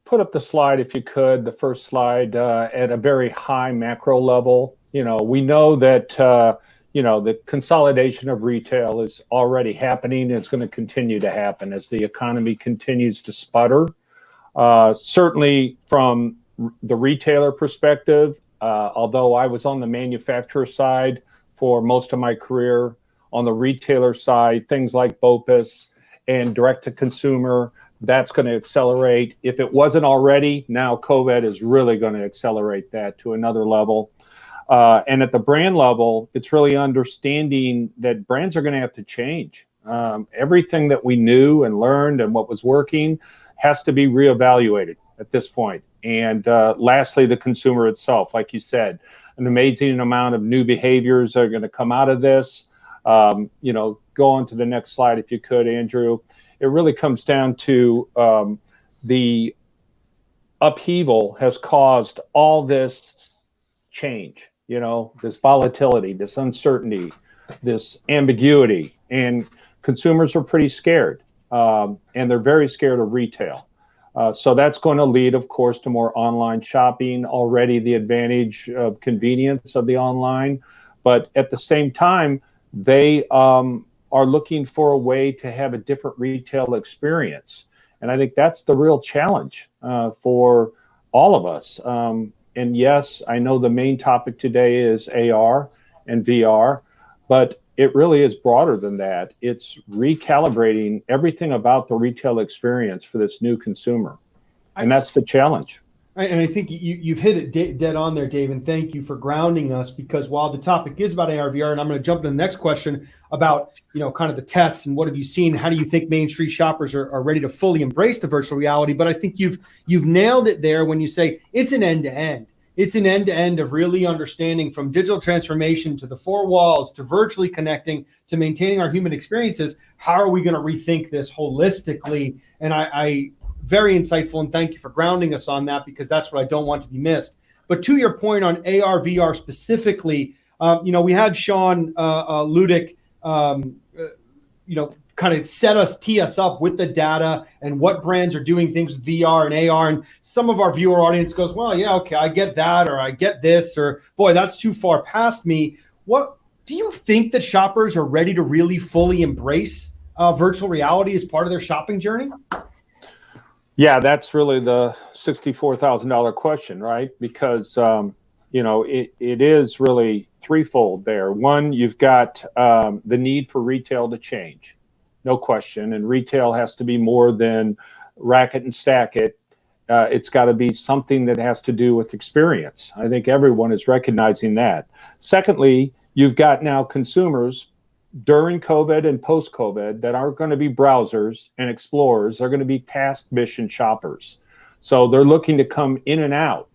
Put up the slide if you could, the first slide, at a very high macro level. We know that the consolidation of retail is already happening. It's going to continue to happen as the economy continues to sputter. Certainly from the retailer perspective, although I was on the manufacturer side for most of my career, on the retailer side, things like BOPUS and direct to consumer, that's going to accelerate. If it wasn't already, now COVID is really going to accelerate that to another level. And at the brand level, it's really understanding that brands are going to have to change. Everything that we knew and learned and what was working has to be reevaluated at this point. And lastly, the consumer itself, like you said, an amazing amount of new behaviors that are going to come out of this. Go on to the next slide if you could, Andrew. It really comes down to the upheaval has caused all this change, this volatility, this uncertainty, this ambiguity, and consumers are pretty scared, and they're very scared of retail. So that's going to lead, of course, to more online shopping, already the advantage of convenience of the online. But at the same time, they are looking for a way to have a different retail experience. And I think that's the real challenge for all of us. And yes, I know the main topic today is AR and VR, but it really is broader than that. It's recalibrating everything about the retail experience for this new consumer. And that's the challenge. And I think you've hit it dead on there, Dave, and thank you for grounding us, because while the topic is about AR, VR, and I'm going to jump to the next question about, kind of the tests and what have you seen, how do you think Main Street shoppers are ready to fully embrace the virtual reality? But I think you've nailed it there when you say it's an end-to-end. It's an end-to-end of really understanding from digital transformation to the four walls to virtually connecting to maintaining our human experiences. How are we going to rethink this holistically? And I very insightful, and thank you for grounding us on that, because that's what I don't want to be missed. But to your point on AR, VR specifically, we had Sean Ludick, kind of tee us up with the data and what brands are doing things with VR and AR. And some of our viewer audience goes, well, yeah, okay, I get that, or I get this, or boy, that's too far past me. What do you think that shoppers are ready to really fully embrace virtual reality as part of their shopping journey? Yeah, that's really the $64,000 question, right? Because, it is really threefold there. One, you've got the need for retail to change, no question. And retail has to be more than rack it and stack it. It's got to be something that has to do with experience. I think everyone is recognizing that. Secondly, you've got now consumers during COVID and post-COVID that aren't going to be browsers and explorers. They're going to be task mission shoppers. So they're looking to come in and out,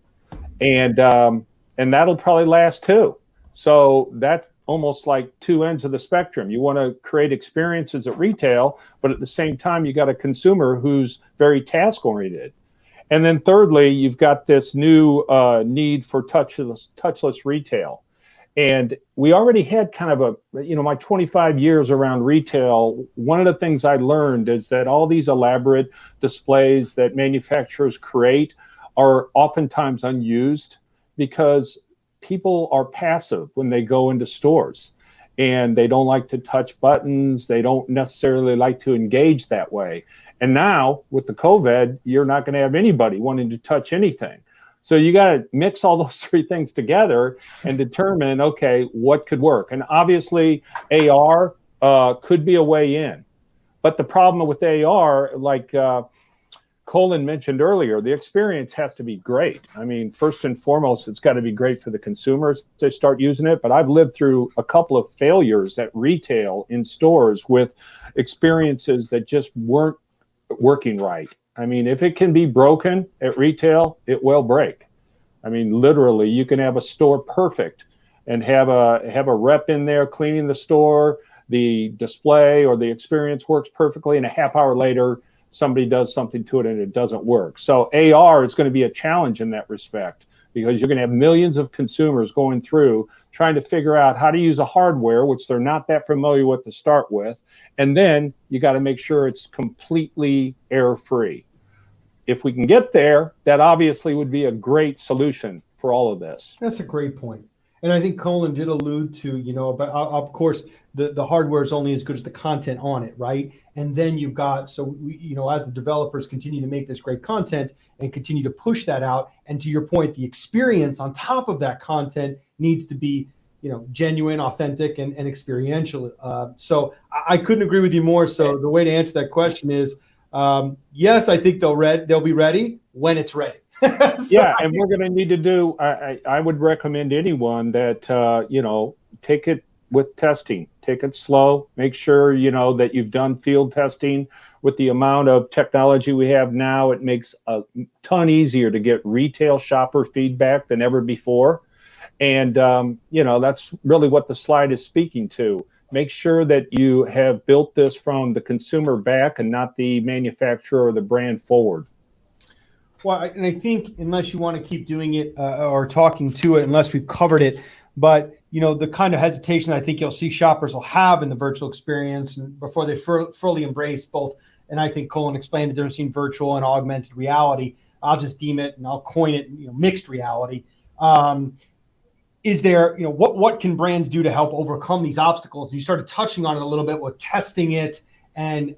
and that'll probably last too. So that's almost like two ends of the spectrum. You want to create experiences at retail, but at the same time, you got a consumer who's very task oriented. And then thirdly, you've got this new need for touchless retail. And we already had kind of my 25 years around retail. One of the things I learned is that all these elaborate displays that manufacturers create are oftentimes unused because people are passive when they go into stores, and they don't like to touch buttons. They don't necessarily like to engage that way. And now with the COVID, you're not going to have anybody wanting to touch anything. So you got to mix all those three things together and determine, okay, what could work. And obviously AR could be a way in. But the problem with AR, like Colin mentioned earlier, the experience has to be great. I mean, first and foremost, it's got to be great for the consumers to start using it. But I've lived through a couple of failures at retail in stores with experiences that just weren't working right. I mean, if it can be broken at retail, it will break. I mean, literally, you can have a store perfect and have a rep in there cleaning the store, the display or the experience works perfectly, and a half hour later, somebody does something to it and it doesn't work. So AR is going to be a challenge in that respect, because you're going to have millions of consumers going through trying to figure out how to use a hardware, which they're not that familiar with to start with. And then you got to make sure it's completely error-free. If we can get there, that obviously would be a great solution for all of this. That's a great point. And I think Colin did allude to, but of course, the hardware is only as good as the content on it, right? And then you've got, as the developers continue to make this great content and continue to push that out, and to your point, the experience on top of that content needs to be, genuine, authentic, and experiential. So I couldn't agree with you more. So the way to answer that question is, yes, I think they'll be ready when it's ready. Yeah, and we're going to need to do. I would recommend anyone that take it with testing. Take it slow. Make sure that you've done field testing. With the amount of technology we have now, it makes a ton easier to get retail shopper feedback than ever before. And, that's really what the slide is speaking to. Make sure that you have built this from the consumer back and not the manufacturer or the brand forward. Well, and I think unless you want to keep doing it or talking to it, unless we've covered it, but the kind of hesitation I think you'll see shoppers will have in the virtual experience and before they fully embrace both. And I think Colin explained the difference between virtual and augmented reality. I'll just deem it and I'll coin it, mixed reality. Is there, what can brands do to help overcome these obstacles? You started touching on it a little bit with testing it and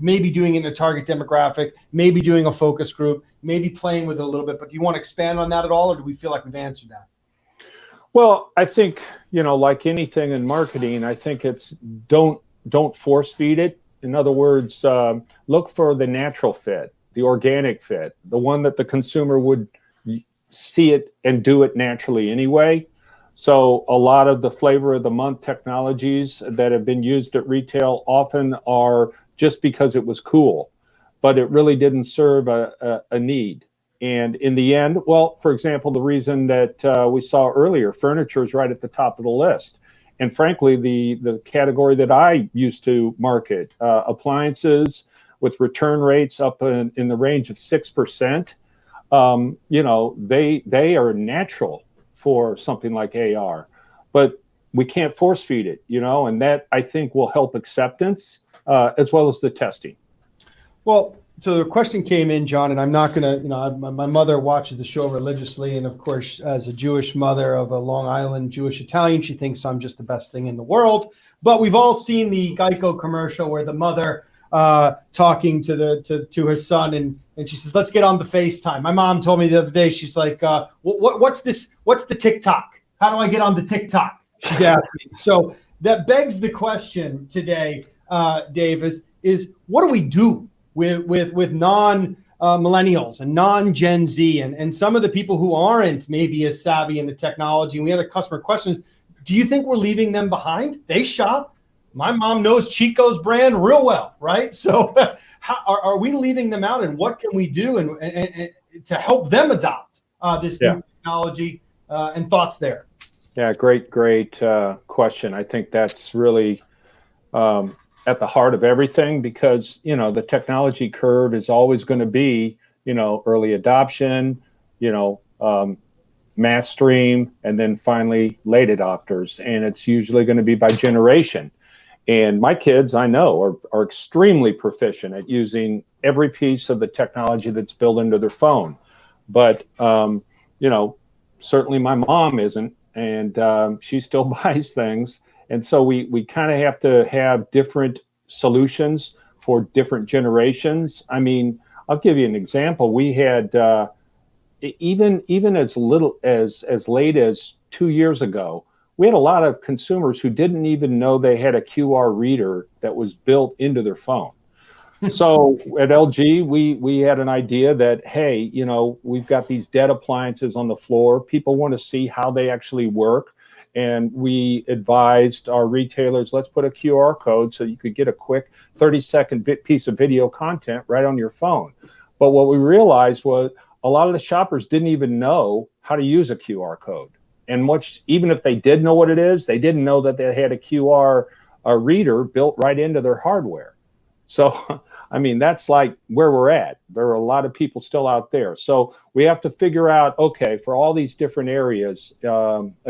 maybe doing it in a target demographic, maybe doing a focus group, maybe playing with it a little bit. But do you want to expand on that at all, or do we feel like we've answered that? Well, I think, like anything in marketing, I think it's don't force feed it. In other words, look for the natural fit, the organic fit, the one that the consumer would see it and do it naturally anyway. So a lot of the flavor of the month technologies that have been used at retail often are just because it was cool, but it really didn't serve a need. And in the end, well, for example, the reason that we saw earlier, furniture is right at the top of the list. And frankly, the category that I used to market, appliances with return rates up in the range of 6%, they are natural for something like AR, but we can't force feed it, and that I think will help acceptance as well as the testing. Well, so the question came in, John, and I'm not going to, my mother watches the show religiously. And of course, as a Jewish mother of a Long Island Jewish Italian, she thinks I'm just the best thing in the world. But we've all seen the Geico commercial where the mother talking to her son and she says, let's get on the FaceTime. My mom told me the other day, she's like, what's this? What's the TikTok? How do I get on the TikTok? She's asking me. So that begs the question today, Dave, is what do we do with non-millennials and non-Gen Z and some of the people who aren't maybe as savvy in the technology? And we had a customer questions. Do you think we're leaving them behind? They shop. My mom knows Chico's brand real well, right? So how are we leaving them out, and what can we do and to help them adopt this new technology and thoughts there? Yeah, great question. I think that's really at the heart of everything because, the technology curve is always going to be, early adoption, mass stream, and then finally late adopters. And it's usually going to be by generation. And my kids, I know, are extremely proficient at using every piece of the technology that's built into their phone. But, certainly my mom isn't, and she still buys things. And so we kind of have to have different solutions for different generations. I mean, I'll give you an example. We had, even as little as late as 2 years ago, we had a lot of consumers who didn't even know they had a QR reader that was built into their phone. So at LG, we had an idea that, hey, we've got these dead appliances on the floor. People want to see how they actually work. And we advised our retailers, let's put a QR code so you could get a quick 30-second piece of video content right on your phone. But what we realized was a lot of the shoppers didn't even know how to use a QR code. And even if they did know what it is, they didn't know that they had a QR reader built right into their hardware. So, I mean, that's like where we're at. There are a lot of people still out there. So we have to figure out, okay, for all these different areas,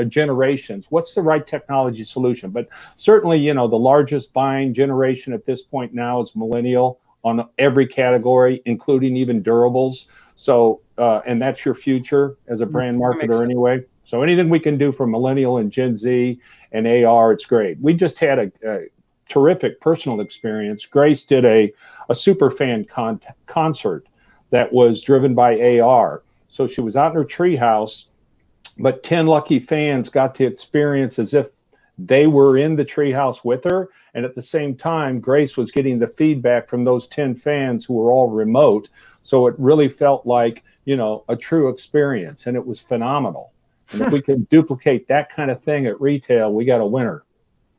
generations, what's the right technology solution? But certainly, the largest buying generation at this point now is millennial on every category, including even durables. So, and that's your future as a brand marketer anyway. So anything we can do for millennial and Gen Z and AR, it's great. We just had a terrific personal experience. Grace did a super fan concert that was driven by AR. So she was out in her treehouse, but 10 lucky fans got to experience as if they were in the treehouse with her. And at the same time, Grace was getting the feedback from those 10 fans who were all remote. So it really felt like, a true experience, and it was phenomenal. And if we can duplicate that kind of thing at retail, we got a winner.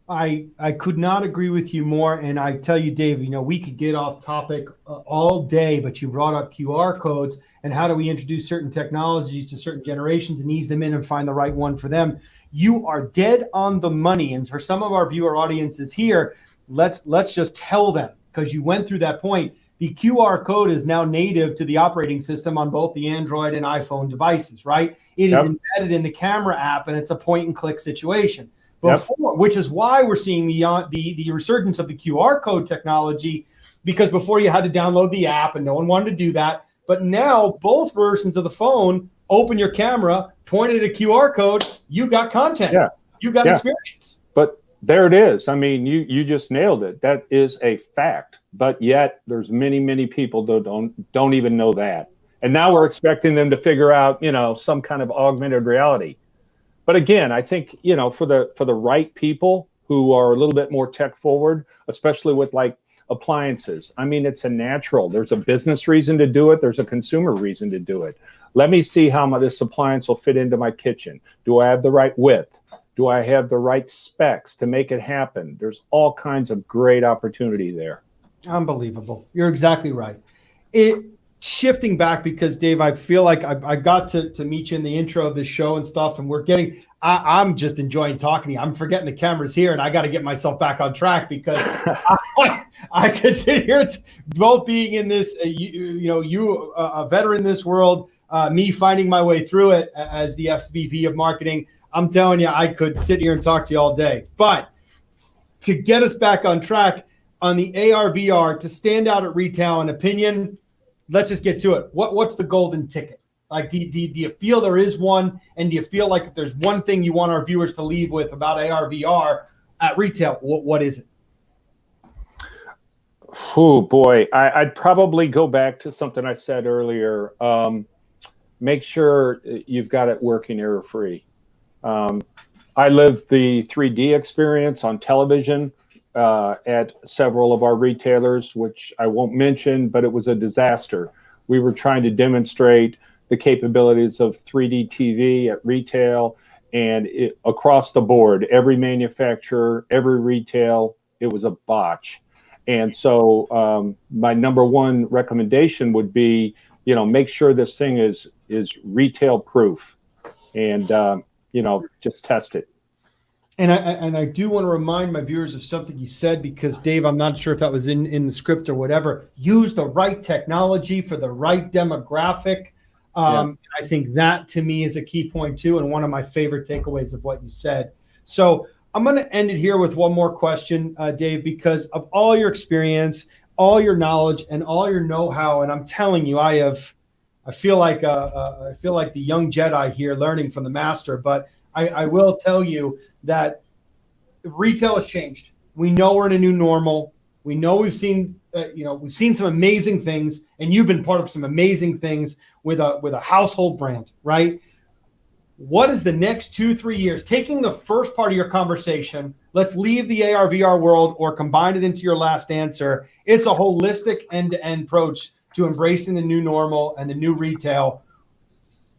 I could not agree with you more. And I tell you, Dave, we could get off topic all day, but you brought up QR codes and how do we introduce certain technologies to certain generations and ease them in and find the right one for them. You are dead on the money. And for some of our viewer audiences here, let's just tell them, because you went through that point. The QR code is now native to the operating system on both the Android and iPhone devices, right? It is embedded in the camera app, and it's a point and click situation. Before, which is why we're seeing the resurgence of the QR code technology, because before you had to download the app and no one wanted to do that. But now both versions of the phone open your camera, point at a QR code, you got content. Yeah. You got experience. But there it is. I mean, you just nailed it. That is a fact. But yet there's many people that don't even know that. And now we're expecting them to figure out, some kind of augmented reality. But again, I think, for the right people who are a little bit more tech forward, especially with like appliances, I mean, it's a natural. There's a business reason to do it. There's a consumer reason to do it. Let me see how this appliance will fit into my kitchen. Do I have the right width? Do I have the right specs to make it happen? There's all kinds of great opportunity there. Unbelievable. You're exactly right. Shifting back, because Dave, I feel like I got to meet you in the intro of this show and stuff, and I'm just enjoying talking to you. I'm forgetting the camera's here, and I got to get myself back on track, because I could sit here both being in this, you a veteran in this world, me finding my way through it as the SVP of marketing. I'm telling you, I could sit here and talk to you all day. But to get us back on track on the AR VR, to stand out at retail, in opinion, let's just get to it. What's the golden ticket? Like, do you feel there is one? And do you feel like if there's one thing you want our viewers to leave with about AR VR at retail, what is it? Oh boy, I'd probably go back to something I said earlier. Make sure you've got it working error-free. I lived the 3D experience on television at several of our retailers, which I won't mention, but it was a disaster. We were trying to demonstrate the capabilities of 3D TV at retail, and across the board, every manufacturer, every retail, it was a botch. And so my number one recommendation would be, make sure this thing is retail proof, and just test it. And I do want to remind my viewers of something you said, because Dave, I'm not sure if that was in the script or whatever. Use the right technology for the right demographic. I think that to me is a key point too, and one of my favorite takeaways of what you said. So I'm going to end it here with one more question, Dave, because of all your experience, all your knowledge, and all your know-how. And I'm telling you, I feel like the young Jedi here learning from the master. But I will tell you that retail has changed. We know we're in a new normal. We know we've seen some amazing things, and you've been part of some amazing things with a household brand, right? What is the next 2-3 years? Taking the first part of your conversation, let's leave the AR VR world or combine it into your last answer. It's a holistic end-to-end approach to embracing the new normal and the new retail.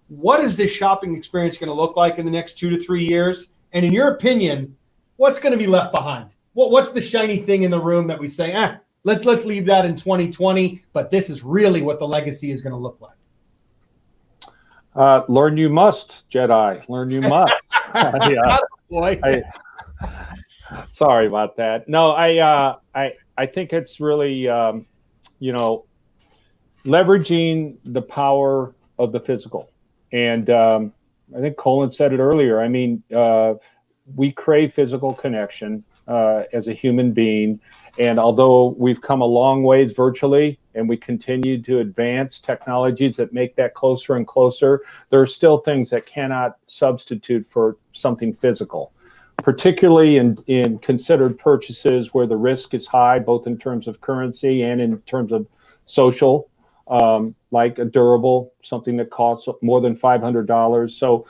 What is this shopping experience going to look like in the next 2 to 3 years? And in your opinion, what's going to be left behind? What's the shiny thing in the room that we say, let's leave that in 2020, but this is really what the legacy is going to look like? Learn you must, Jedi. Learn you must. Sorry about that. No, I think it's really, leveraging the power of the physical. And I think Colin said it earlier. I mean, we crave physical connection as a human being. And although we've come a long ways virtually, and we continue to advance technologies that make that closer and closer, there are still things that cannot substitute for something physical, particularly in considered purchases where the risk is high, both in terms of currency and in terms of social, like a durable, something that costs more than $500. So,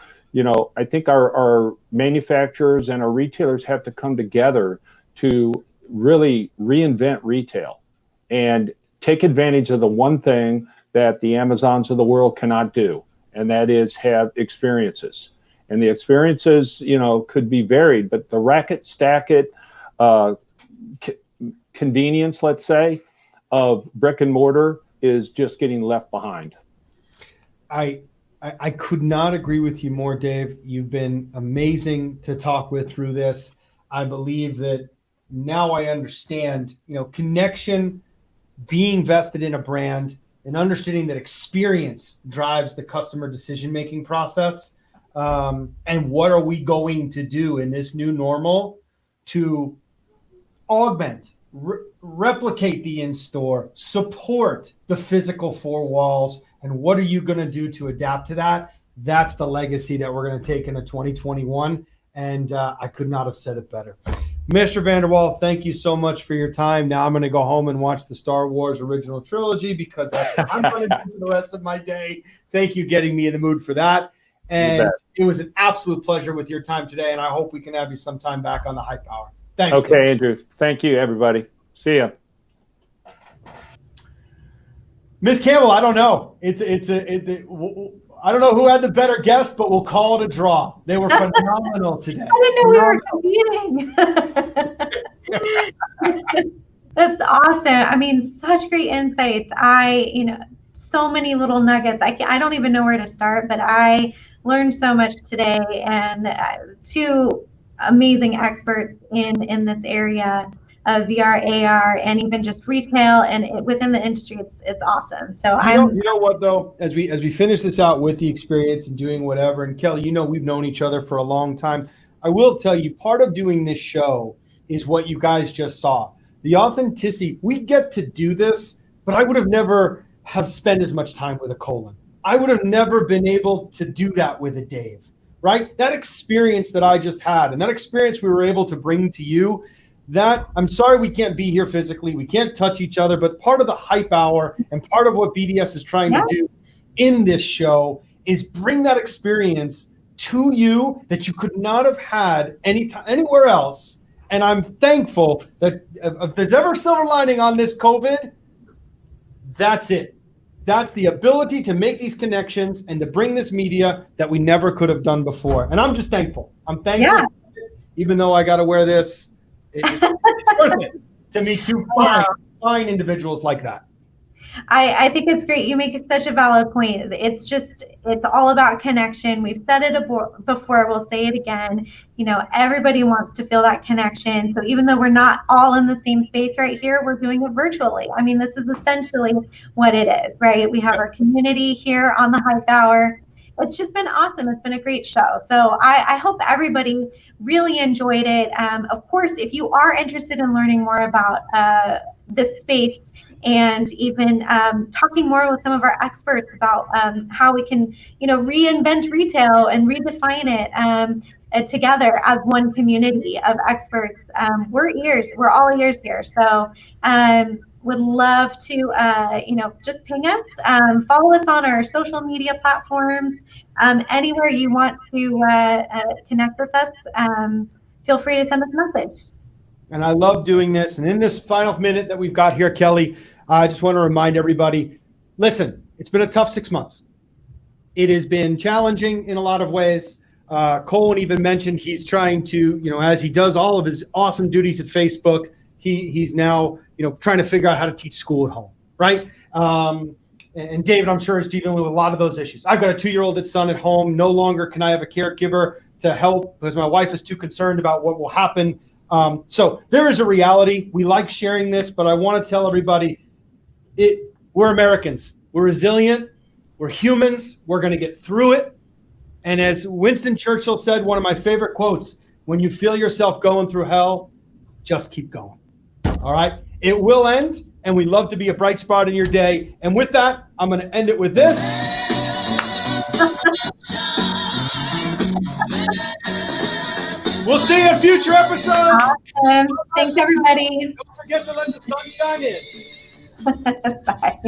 I think our manufacturers and our retailers have to come together to really reinvent retail and take advantage of the one thing that the Amazons of the world cannot do, and that is have experiences. And the experiences, could be varied, but the rack it, stack it, convenience, let's say, of brick and mortar is just getting left behind. I could not agree with you more, Dave. You've been amazing to talk with through this. I believe that now I understand, connection, being vested in a brand, and understanding that experience drives the customer decision-making process. And what are we going to do in this new normal to augment, replicate the in-store, support the physical four walls, and what are you going to do to adapt to that? That's the legacy that we're going to take into 2021, and I could not have said it better. Mr. Vanderwaal, thank you so much for your time. Now I'm going to go home and watch the Star Wars original trilogy because that's what I'm going to do for the rest of my day. Thank you for getting me in the mood for that. And it was an absolute pleasure with your time today, and I hope we can have you sometime back on the Hype Hour. Thanks. Okay, Dave. Andrew. Thank you, everybody. See ya. Miss Campbell, I don't know. I don't know who had the better guess, but we'll call it a draw. They were phenomenal today. I didn't know we were competing. That's awesome. I mean, such great insights. So many little nuggets. I don't even know where to start, but I learned so much today, and two amazing experts in this area of VR, AR, and even just retail and within the industry. It's awesome. So you know what though, as we finish this out with the experience and doing whatever, and Kelly, we've known each other for a long time. I will tell you, part of doing this show is what you guys just saw. The authenticity. We get to do this, but I would have never have spent as much time with a Colin. I would have never been able to do that with a Dave, right? That experience that I just had, and that experience we were able to bring to you, that I'm sorry we can't be here physically, we can't touch each other, but part of the Hype Hour and part of what BDS is trying to do in this show is bring that experience to you that you could not have had anywhere else. And I'm thankful that if there's ever a silver lining on this COVID, that's it. That's the ability to make these connections and to bring this media that we never could have done before. And I'm just thankful. I'm thankful, even though I got to wear this. It's worth it to meet two fine individuals like that. I think it's great. You make such a valid point. It's all about connection. We've said it before. We'll say it again. Everybody wants to feel that connection. So even though we're not all in the same space right here, we're doing it virtually. I mean, this is essentially what it is, right? We have our community here on the Hype Hour. It's just been awesome. It's been a great show. So I hope everybody really enjoyed it. Of course, if you are interested in learning more about this space and even talking more with some of our experts about how we can, reinvent retail and redefine it together as one community of experts, we're all ears here. So would love to, just ping us, follow us on our social media platforms, anywhere you want to connect with us. Feel free to send us a message. And I love doing this. And in this final minute that we've got here, Kelly, I just want to remind everybody, listen, it's been a tough 6 months. It has been challenging in a lot of ways. Colin even mentioned he's trying to, as he does all of his awesome duties at Facebook, he's now, trying to figure out how to teach school at home, right? And David, I'm sure, is dealing with a lot of those issues. I've got a 2-year-old son at home. No longer can I have a caregiver to help because my wife is too concerned about what will happen. So there is a reality. We like sharing this, but I want to tell everybody, we're Americans. We're resilient. We're humans. We're going to get through it. And as Winston Churchill said, one of my favorite quotes, when you feel yourself going through hell, just keep going. All right? It will end, and we love to be a bright spot in your day. And with that, I'm going to end it with this. We'll see you in future episodes. Awesome. Thanks, everybody. Don't forget to let the sun shine in. Bye.